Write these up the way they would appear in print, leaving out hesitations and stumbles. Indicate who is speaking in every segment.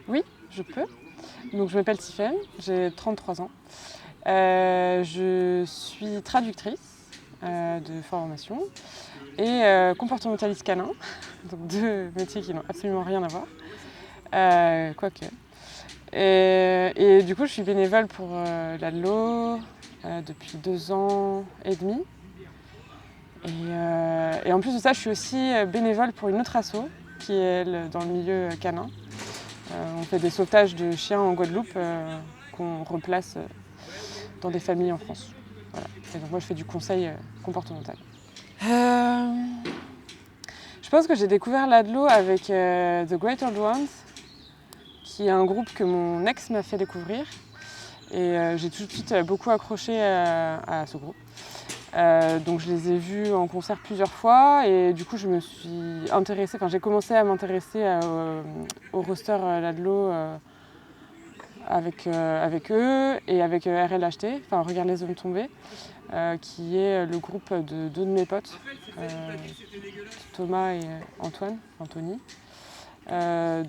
Speaker 1: Oui, je peux. Donc, je m'appelle Tiffaine, j'ai 33 ans. Je suis traductrice de formation et comportementaliste canin, donc deux métiers qui n'ont absolument rien à voir, quoique. Et du coup, je suis bénévole pour l'ADLO depuis 2 ans et demi. Et en plus de ça, je suis aussi bénévole pour une autre asso qui est elle, dans le milieu canin. On fait des sauvetages de chiens en Guadeloupe qu'on replace dans des familles en France. Voilà. Et donc moi, je fais du conseil comportemental. Je pense que j'ai découvert l'ADLO avec The Great Old Ones, qui est un groupe que mon ex m'a fait découvrir. Et j'ai tout de suite beaucoup accroché à ce groupe. Donc je les ai vus en concert plusieurs fois et du coup je me suis intéressée, j'ai commencé à m'intéresser au roster Ladlo avec eux et avec RLHT, Regarde les hommes tombés, qui est le groupe de deux de mes potes, Thomas et Anthony.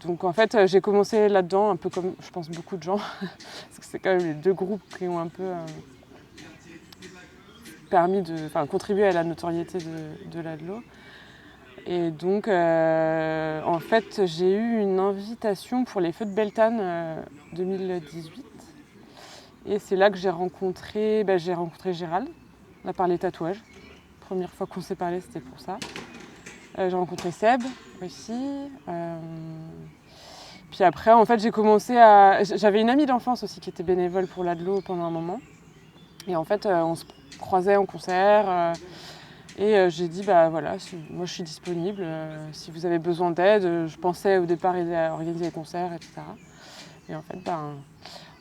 Speaker 1: Donc en fait j'ai commencé là-dedans, un peu comme je pense beaucoup de gens, parce que c'est quand même les deux groupes qui ont un peu contribué à la notoriété de l'ADLO. Et donc en fait j'ai eu une invitation pour les Feux de Beltane 2018. Et c'est là que j'ai rencontré Gérald, à part les tatouages. Première fois qu'on s'est parlé, c'était pour ça. J'ai rencontré Seb aussi. Puis après, en fait, j'avais une amie d'enfance aussi qui était bénévole pour l'ADLO pendant un moment. Et en fait, on se croisait en concert. Et j'ai dit, moi je suis disponible. Si vous avez besoin d'aide, je pensais au départ aider à organiser les concerts, etc. Et en fait,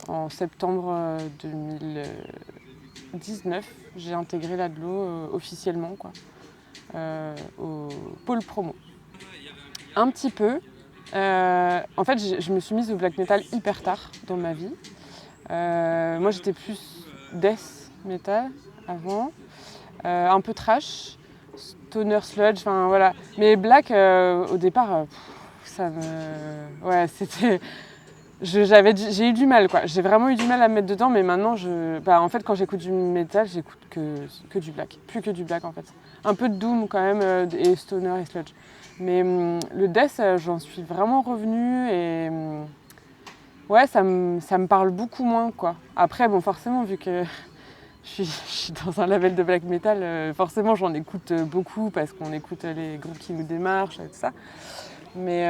Speaker 1: en septembre 2019, j'ai intégré l'ADLO officiellement, au pôle promo. Un petit peu. En fait, je me suis mise au black metal hyper tard dans ma vie. Moi, j'étais plus death metal avant, un peu trash, stoner sludge, voilà. Mais black, au départ, c'était... J'ai eu du mal, quoi. J'ai vraiment eu du mal à me mettre dedans, mais maintenant, en fait, quand j'écoute du metal, j'écoute que du black. Plus que du black, en fait. Un peu de doom, quand même, et stoner et sludge. Mais le death, j'en suis vraiment revenue et... ouais, ça me parle beaucoup moins, quoi. Après, bon, forcément, vu que je suis dans un label de black metal, forcément, j'en écoute beaucoup parce qu'on écoute les groupes qui nous démarchent et tout ça. Mais...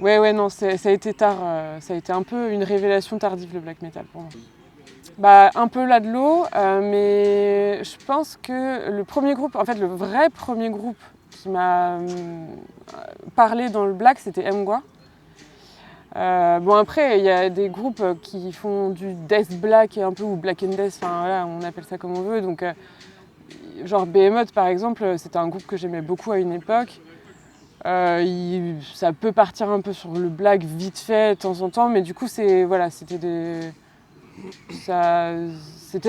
Speaker 1: ouais, non, ça a été tard. Ça a été un peu une révélation tardive, le black metal, pour moi. Un peu l'ADLO, mais je pense que le premier groupe, en fait, le vrai premier groupe qui m'a parlé dans le black, c'était Mgwa. Après, il y a des groupes qui font du death black un peu, ou black and death, voilà, on appelle ça comme on veut. Donc, genre Behemoth, par exemple, c'était un groupe que j'aimais beaucoup à une époque. Ça peut partir un peu sur le black vite fait de temps en temps, mais du coup c'était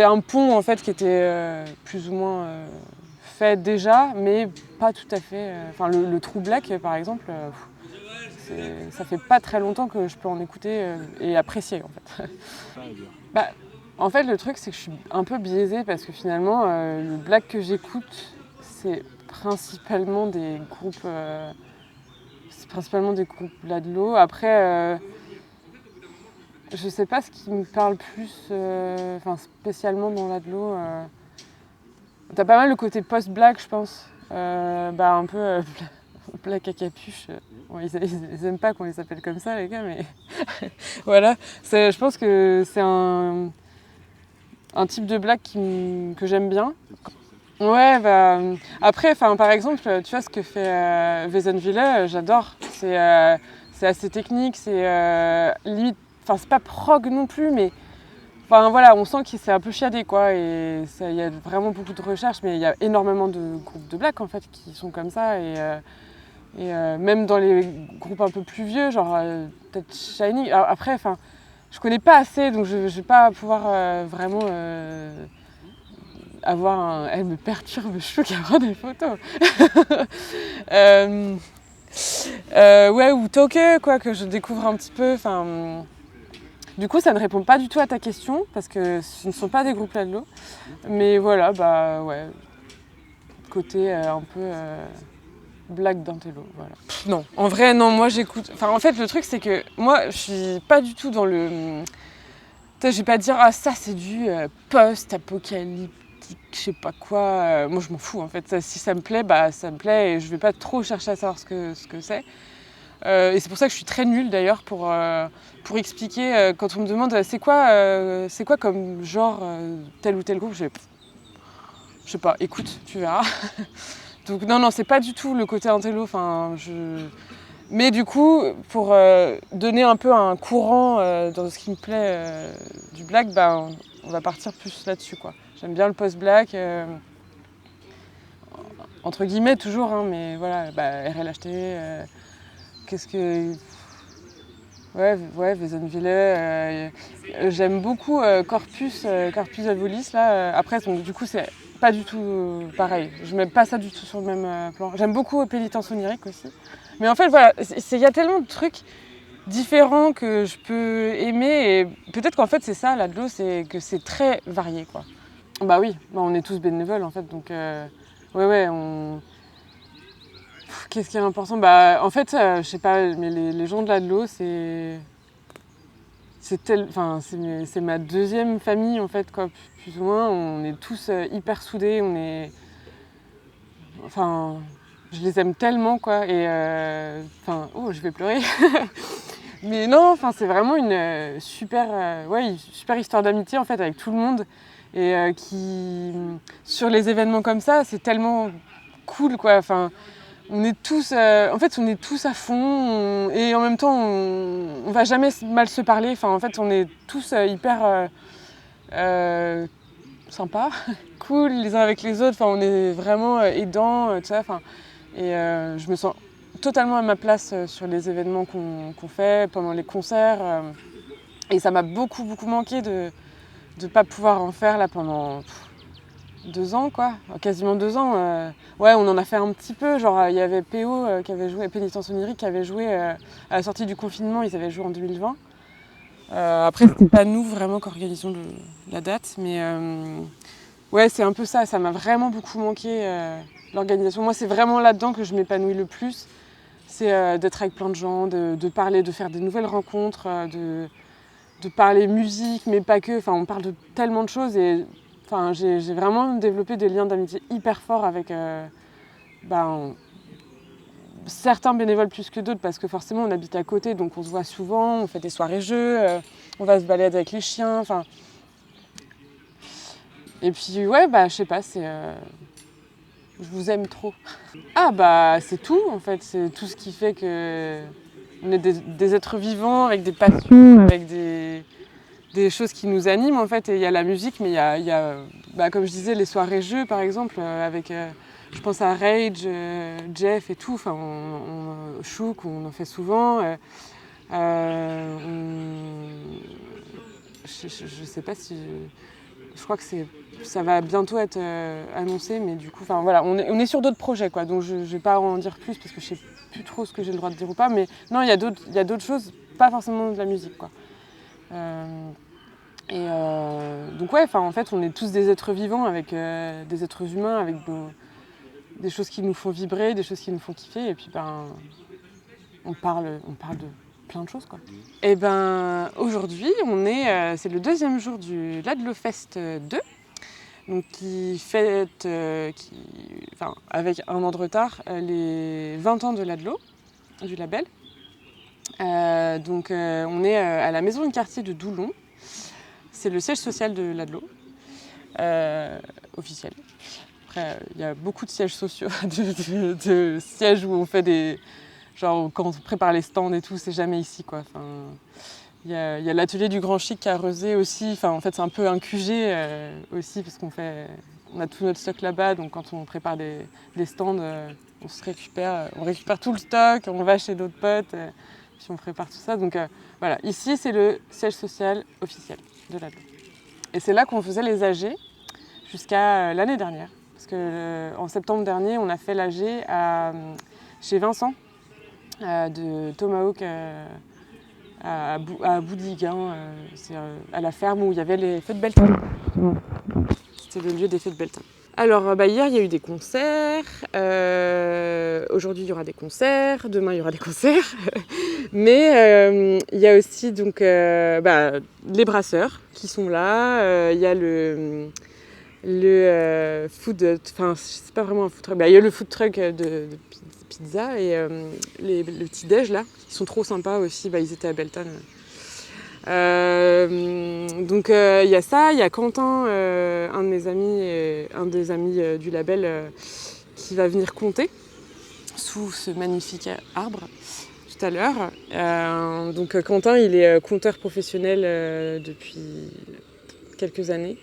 Speaker 1: un pont en fait qui était plus ou moins fait déjà, mais pas tout à fait. Le true black par exemple, ça fait pas très longtemps que je peux en écouter et apprécier en fait. En fait le truc c'est que je suis un peu biaisée parce que finalement le black que j'écoute c'est principalement des groupes l'ADLO. Après, je sais pas ce qui me parle plus, spécialement dans l'ADLO. T'as pas mal le côté post-black, je pense. Un peu black à capuche. Bon, ils aiment pas qu'on les appelle comme ça, les gars, mais voilà. Je pense que c'est un type de black que j'aime bien. Ouais, après, par exemple, tu vois ce que fait Wezenwille, j'adore. C'est assez technique, c'est limite, c'est pas prog non plus, mais voilà, on sent que c'est un peu chiadé, quoi. Et il y a vraiment beaucoup de recherches, mais il y a énormément de groupes de black en fait qui sont comme ça. Et même dans les groupes un peu plus vieux, genre peut-être Shiny. Alors, après, je connais pas assez, donc je vais pas pouvoir vraiment. Elle me perturbe, je peux qu'avoir des photos. Ouais, ou Toke, quoi, que je découvre un petit peu. Enfin, du coup, ça ne répond pas du tout à ta question, parce que ce ne sont pas des groupes Ladlo. Mais voilà, bah ouais, côté un peu blague d'intello, voilà. Non, en vrai, non, moi j'écoute... Enfin, en fait, le truc, c'est que moi, je suis pas du tout dans le... Je vais pas dire, ah, ça, c'est du post-apocalyptique, je sais pas quoi. Moi, je m'en fous, en fait. Si ça me plaît, bah, ça me plaît, et je vais pas trop chercher à savoir ce que c'est. Et c'est pour ça que je suis très nulle, d'ailleurs, pour expliquer, quand on me demande, c'est quoi comme genre, tel ou tel groupe, je sais pas, écoute, tu verras. Donc non, c'est pas du tout le côté intello. Mais du coup, pour donner un peu un courant dans ce qui me plaît du black, bah, on va partir plus là-dessus, quoi. J'aime bien le post-black, entre guillemets toujours, hein, mais voilà, bah, RLHT, qu'est-ce que... Ouais, Weizenwille. J'aime beaucoup Corpus Alvolis, là. Après, donc, du coup, c'est pas du tout pareil. Je mets pas ça du tout sur le même plan. J'aime beaucoup Pénitence onirique aussi. Mais en fait, voilà, il y a tellement de trucs différents que je peux aimer. Et peut-être qu'en fait, c'est ça, l'Adlo, c'est que c'est très varié, quoi. Bah oui, bah, on est tous bénévoles, en fait. Donc, ouais, qu'est-ce qui est important? Bah, en fait, je sais pas, mais les gens de l'Adlo, c'est ma deuxième famille, en fait, quoi, plus ou moins. On est tous hyper soudés, enfin, je les aime tellement, quoi. Et, oh, je vais pleurer. Mais non, enfin, c'est vraiment une une super histoire d'amitié, en fait, avec tout le monde. Et sur les événements comme ça, c'est tellement cool, quoi. Enfin, on est tous à fond, et en même temps, on va jamais mal se parler. Enfin, en fait, on est tous hyper sympas, cool les uns avec les autres. Enfin, on est vraiment aidants, tout ça. Enfin, et je me sens totalement à ma place sur les événements qu'on fait, pendant les concerts. Et ça m'a beaucoup manqué de ne pas pouvoir en faire là pendant 2 ans, quoi. Quasiment 2 ans. Ouais, on en a fait un petit peu. Genre, il y avait PO qui avait joué, Pénitence onirique, qui avait joué à la sortie du confinement. Ils avaient joué en 2020. Après, c'était pas nous vraiment qui organisions la date. Mais ouais, c'est un peu ça. Ça m'a vraiment beaucoup manqué, l'organisation. Moi, c'est vraiment là-dedans que je m'épanouis le plus. C'est d'être avec plein de gens, de parler, de faire des nouvelles rencontres, de parler musique, mais pas que. Enfin, on parle de tellement de choses, et enfin, j'ai vraiment développé des liens d'amitié hyper forts avec certains bénévoles plus que d'autres, parce que forcément on habite à côté, donc on se voit souvent, on fait des soirées jeux, on va se balader avec les chiens. Enfin, et puis ouais, bah je sais pas, je vous aime trop. Ah bah c'est tout, en fait, c'est tout ce qui fait que on est des êtres vivants avec des passions, avec des choses qui nous animent, en fait. Et il y a la musique, mais il y a comme je disais, les soirées jeux, par exemple, avec, je pense à Rage, Jeff et tout, enfin, Chouk, on en fait souvent. Je sais pas si... Je crois que ça va bientôt être annoncé, mais du coup, enfin voilà, on est sur d'autres projets, quoi. Donc je vais pas en dire plus, parce que je sais plus trop ce que j'ai le droit de dire ou pas. Mais non, il y a d'autres choses, pas forcément de la musique, quoi. Donc ouais, en fait, on est tous des êtres vivants, avec des êtres humains, avec des choses qui nous font vibrer, des choses qui nous font kiffer, et puis on parle de plein de choses, quoi. Et aujourd'hui, c'est le deuxième jour du Ladlo Fest 2, donc qui fête, avec un an de retard, les 20 ans de Ladlo, du label. On est à la maison de quartier de Doulon. C'est le siège social de Ladlo, officiel. Après, il y a beaucoup de sièges sociaux, de sièges où on fait genre, quand on prépare les stands et tout, c'est jamais ici, quoi. Enfin, il y a l'atelier du Grand Chic à Rezé aussi. Enfin, en fait, c'est un peu un QG aussi, parce on a tout notre stock là-bas. Donc, quand on prépare des stands, on récupère tout le stock, on va chez d'autres potes, puis on prépare tout ça. Donc, voilà, ici, c'est le siège social officiel de Ladlo. Et c'est là qu'on faisait les AG jusqu'à l'année dernière. Parce qu'en septembre dernier, on a fait l'AG chez Vincent, de Tomahawk à Boudliguin. C'est à la ferme où il y avait les feux de Beltane. C'était le lieu des feux de Beltane. Alors, hier, il y a eu des concerts. Aujourd'hui, il y aura des concerts. Demain, il y aura des concerts. Mais il y a aussi donc, les brasseurs qui sont là. Il y a le food... Enfin, c'est pas vraiment un food truck. Il y a le food truck de pizza et le petit-déj, là. Ils sont trop sympas aussi. Ils étaient à Beltane. Donc il y a ça, il y a Quentin, un de mes amis, un des amis du label qui va venir compter sous ce magnifique arbre tout à l'heure. Donc Quentin, il est conteur professionnel depuis quelques années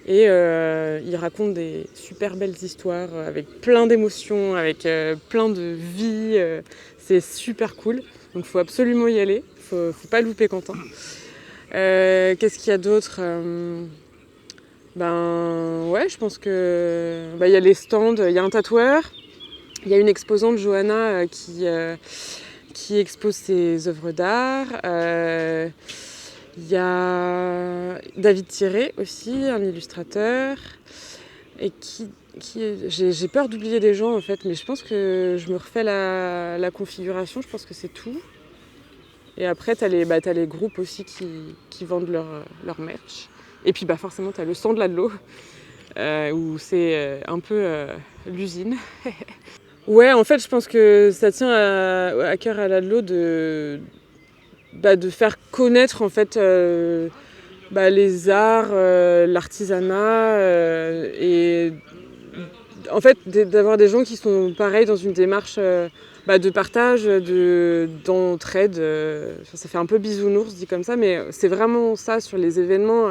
Speaker 1: et il raconte des super belles histoires avec plein d'émotions, avec plein de vie. C'est super cool, donc il faut absolument y aller, faut pas louper Quentin. Qu'est-ce qu'il y a d'autre je pense que il y a les stands, il y a un tatoueur, il y a une exposante, Johanna, qui expose ses œuvres d'art. Il y a David Thierry aussi, un illustrateur, et j'ai peur d'oublier des gens en fait, mais je pense que je me refais la configuration, je pense que c'est tout. Et après, t'as les groupes aussi qui vendent leur merch. Et puis forcément, t'as le stand de l'Adelot, où c'est un peu l'usine. Ouais, en fait, je pense que ça tient à cœur à l'Adelot de faire connaître en fait les arts, l'artisanat, et en fait d'avoir des gens qui sont pareils dans une démarche de partage, d'entraide. Ça fait un peu bisounours dit comme ça, mais c'est vraiment ça sur les événements.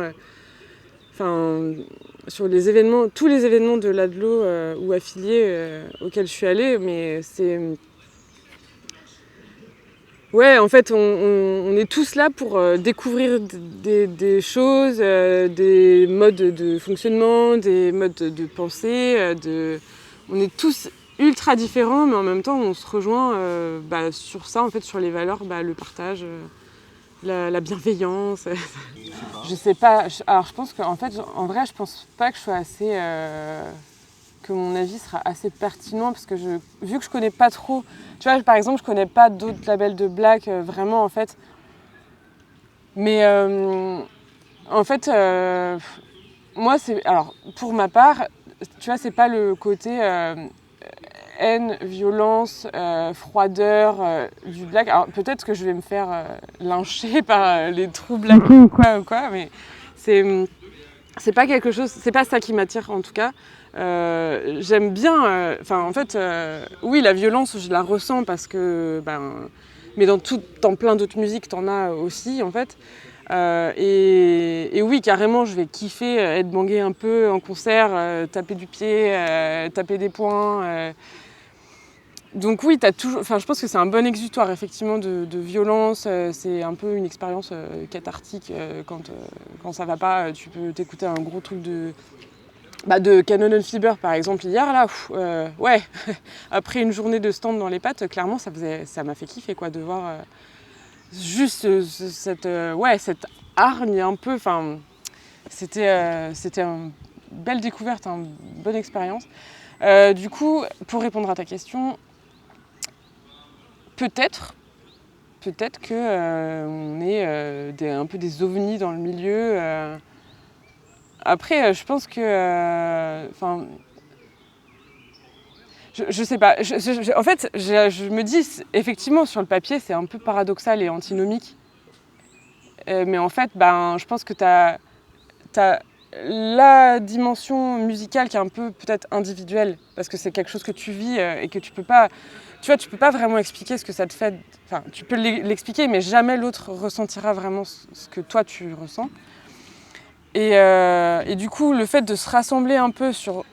Speaker 1: Sur les événements, tous les événements de l'Adelot ou affiliés auxquels je suis allée, mais c'est... Ouais, en fait, on est tous là pour découvrir des choses, des modes de fonctionnement, des modes de pensée. On est tous ultra différents, mais en même temps, on se rejoint sur ça, en fait, sur les valeurs, le partage, la bienveillance. Je sais pas. Alors, je pense qu'en fait, en vrai, je pense pas que je sois assez... que mon avis sera assez pertinent, parce que vu que je connais pas trop... Tu vois, par exemple, je connais pas d'autres labels de black, vraiment, en fait. Mais, en fait, moi, c'est... Alors, pour ma part, tu vois, c'est pas le côté haine, violence, froideur du black. Alors, peut-être que je vais me faire lyncher par les trous black ou quoi, mais c'est pas quelque chose... C'est pas ça qui m'attire, en tout cas. J'aime bien, oui, la violence, je la ressens parce que, mais dans plein d'autres musiques, t'en as aussi, en fait. Et oui, carrément, je vais kiffer être bangée un peu en concert, taper du pied, taper des poings. Donc oui, je pense que c'est un bon exutoire, effectivement, de violence. C'est un peu une expérience cathartique. Quand ça va pas, tu peux t'écouter un gros truc de Cannon and Fever par exemple hier là, ouais, après une journée de stand dans les pattes, clairement ça m'a fait kiffer quoi, de voir juste cette hargne un peu, c'était une belle découverte, une bonne expérience. Du coup, pour répondre à ta question, peut-être que on est un peu des ovnis dans le milieu. Après, je pense que... je sais pas. En fait, je me dis, effectivement, sur le papier, c'est un peu paradoxal et antinomique. Mais en fait, je pense que t'as la dimension musicale qui est un peu peut-être individuelle, parce que c'est quelque chose que tu vis et que tu peux pas vraiment expliquer ce que ça te fait. Enfin, tu peux l'expliquer, mais jamais l'autre ressentira vraiment ce que toi tu ressens. Et du coup, le fait de se rassembler un peu sur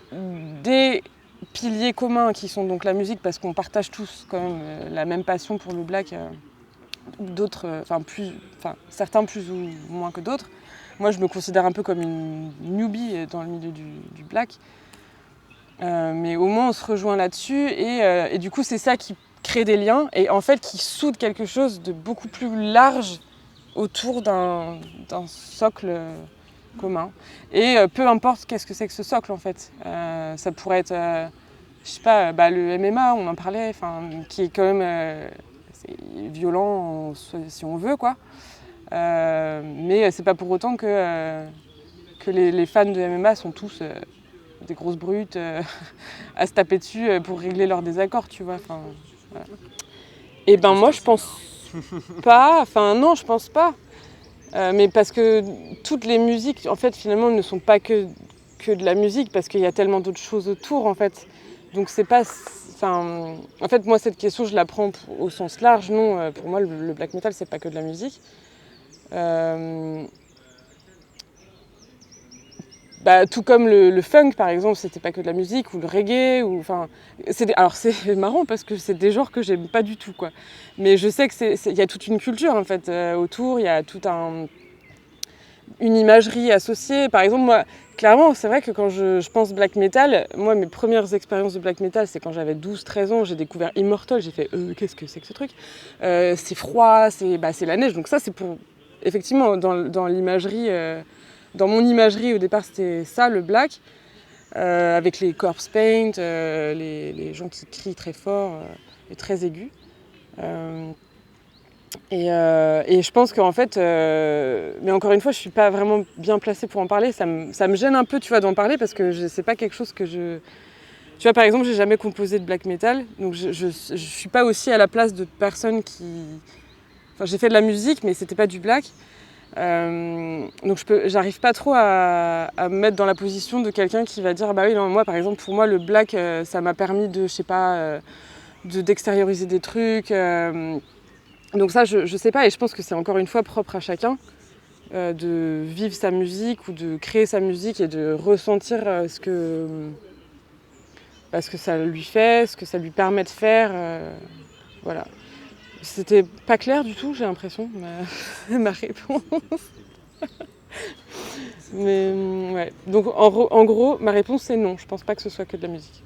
Speaker 1: des piliers communs qui sont donc la musique, parce qu'on partage tous quand même la même passion pour le black, d'autres, certains plus ou moins que d'autres. Moi, je me considère un peu comme une newbie dans le milieu du black. Mais au moins, on se rejoint là-dessus. Et du coup, c'est ça qui créent des liens et en fait qui soudent quelque chose de beaucoup plus large autour d'un socle commun. Et peu importe qu'est-ce que c'est que ce socle en fait. Ça pourrait être, je sais pas, le MMA, on en parlait, qui est quand même c'est violent si on veut quoi. Mais c'est pas pour autant que les fans de MMA sont tous des grosses brutes à se taper dessus pour régler leurs désaccords, tu vois. Voilà. Et moi je pense pas, non je pense pas. Mais parce que toutes les musiques, en fait, finalement, ne sont pas que de la musique, parce qu'il y a tellement d'autres choses autour, en fait. Donc c'est pas... en fait, moi, cette question, je la prends au sens large. Non, pour moi, le black metal, c'est pas que de la musique. Tout comme le funk, par exemple, c'était pas que de la musique, ou le reggae, alors c'est marrant, parce que c'est des genres que j'aime pas du tout, quoi. Mais je sais qu'il y a toute une culture, en fait, autour, il y a toute une imagerie associée. Par exemple, moi, clairement, c'est vrai que quand je pense black metal, moi, mes premières expériences de black metal, c'est quand j'avais 12-13 ans, j'ai découvert Immortal, j'ai fait qu'est-ce que c'est que ce truc c'est froid, c'est la neige, donc ça, c'est pour... Effectivement, dans l'imagerie... dans mon imagerie, au départ, c'était ça, le black, avec les corpse paint, les gens qui crient très fort et très aigus. Et je pense qu'en fait, mais encore une fois, je suis pas vraiment bien placée pour en parler. Ça me gêne un peu, tu vois, d'en parler parce que c'est pas quelque chose que je... Tu vois, par exemple, j'ai jamais composé de black metal, donc je suis pas aussi à la place de personnes qui... Enfin, j'ai fait de la musique, mais c'était pas du black. Donc j'arrive pas trop à me mettre dans la position de quelqu'un qui va dire oui, non, moi, par exemple, pour moi, le black, ça m'a permis de, je sais pas, d'extérioriser des trucs. Donc ça, je sais pas, et je pense que c'est encore une fois propre à chacun de vivre sa musique ou de créer sa musique et de ressentir ce que ça lui fait, ce que ça lui permet de faire. Voilà. C'était pas clair du tout, j'ai l'impression, ma réponse. Mais ouais. Donc en gros, ma réponse c'est non, je pense pas que ce soit que de la musique.